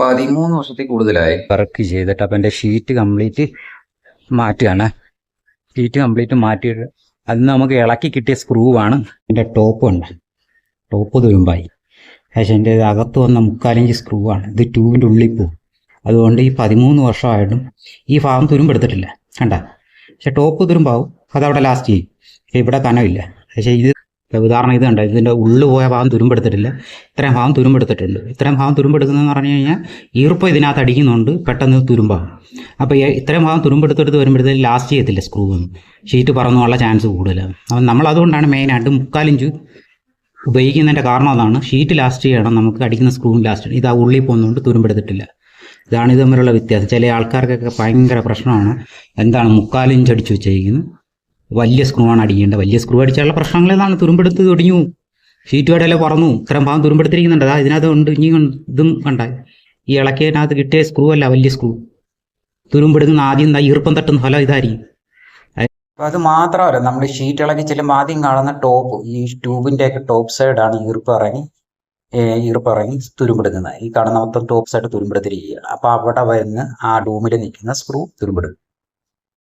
13 വർഷത്തിൽ കൂടുതലായി വർക്ക് ചെയ്തിട്ട്. അപ്പം എൻ്റെ ഷീറ്റ് കംപ്ലീറ്റ് മാറ്റുകയാണ്. ഷീറ്റ് കംപ്ലീറ്റ് മാറ്റിയിട്ട് അതിന് നമുക്ക് ഇളക്കി കിട്ടിയ സ്ക്രൂ ആണ്. എൻ്റെ ടോപ്പ് ഉണ്ട്, ടോപ്പ് തുരുമ്പായി. പക്ഷേ എൻ്റെ അകത്ത് വന്ന 3/4 ഇഞ്ച് സ്ക്രൂ ആണ്. ഇത് ട്യൂബിൻ്റെ ഉള്ളിൽ പോകും. അതുകൊണ്ട് ഈ 13 വർഷമായിട്ടും ഈ ഭാഗം തുരുമ്പെടുത്തിട്ടില്ല, കണ്ട. പക്ഷെ ടോപ്പ് തുരുമ്പാവും, അതവിടെ ലാസ്റ്റ് ചെയ്യും. പക്ഷേ ഇവിടെ കനമില്ല. പക്ഷേ ഇത് ഉദാഹരണം ഇത് കണ്ട, ഇതിൻ്റെ ഉള്ളു പോയ ഭാഗം തുരുമ്പെടുത്തിട്ടില്ല. ഇത്രയും ഭാഗം തുരുമ്പെടുത്തിട്ടുണ്ട്. ഇത്രയും ഭാഗം തുരുമ്പെടുക്കുന്നതെന്ന് പറഞ്ഞു കഴിഞ്ഞാൽ ഈർപ്പം ഇതിനകത്ത് അടിക്കുന്നുണ്ട്, പെട്ടെന്ന് തുരുമ്പാകും. അപ്പോൾ ഇത്രയും ഭാഗം തുരുമ്പെടുത്തെടുത്ത് വരുമ്പോഴത്തേക്ക് ലാസ്റ്റ് ചെയ്യത്തില്ല സ്ക്രൂ ഒന്നും, ഷീറ്റ് പറന്നുള്ള ചാൻസ് കൂടുതലാണ്. അപ്പം നമ്മളതുകൊണ്ടാണ് മെയിനായിട്ട് 3/4 ഇഞ്ച് ഉപയോഗിക്കുന്നതിൻ്റെ കാരണം അതാണ്. ഷീറ്റ് ലാസ്റ്റ് ചെയ്യണം, നമുക്ക് അടിക്കുന്ന സ്ക്രൂ ലാസ്റ്റ്. ഇത് ആ ഉള്ളിൽ പോകുന്നതുകൊണ്ട് തുരുമ്പെടുത്തിട്ടില്ല. ഇതാണ് ഇത് തമ്മിലുള്ള വ്യത്യാസം. ചില ആൾക്കാർക്കൊക്കെ ഭയങ്കര പ്രശ്നമാണ്, എന്താണ് 3/4 ഇഞ്ച് അടിച്ചു വെച്ചിരിക്കുന്നത്, വലിയ സ്ക്രൂ ആണ് അടിക്കേണ്ടത്. വലിയ സ്ക്രൂ അടിച്ചാലുള്ള പ്രശ്നങ്ങൾ ഏതാണ്? തുരുമ്പെടുത്ത് ഒടിഞ്ഞു, ഷീറ്റ് വടയിലെ പറന്നു, ഇത്രയും ഭാഗം തുരുമ്പെടുത്തിരിക്കുന്നുണ്ട്. അതാ ഇതിനകത്ത് ഉണ്ട്. ഇനി ഇതും കണ്ട, ഈ ഇളക്കിയതിനകത്ത് കിട്ടിയ സ്ക്രൂ അല്ല വലിയ സ്ക്രൂ. തുരുമ്പെടുക്കുന്ന ആദ്യം ഈർപ്പം തട്ടുന്ന ഫലം ഇതായിരിക്കും. അത് മാത്രമല്ല, നമ്മൾ ഷീറ്റ് ഇളക്കി ചെല്ലുമ്പോൾ ആദ്യം കാണുന്ന ടോപ്പ്, ഈ ട്യൂബിൻ്റെ ഒക്കെ ടോപ്പ് സൈഡാണ് ഈർപ്പിറങ്ങി തുരുമ്പെടുക്കുന്നത്. ഈ കാണുന്ന മൊത്തം ടോപ്പ് സൈഡ് തുരുമ്പെടുത്തിരിക്കുകയാണ്. അപ്പോൾ അവിടെ വരുന്ന ആ ഡൂമിൽ നിൽക്കുന്ന സ്ക്രൂ തുരുമ്പെടുക്കും.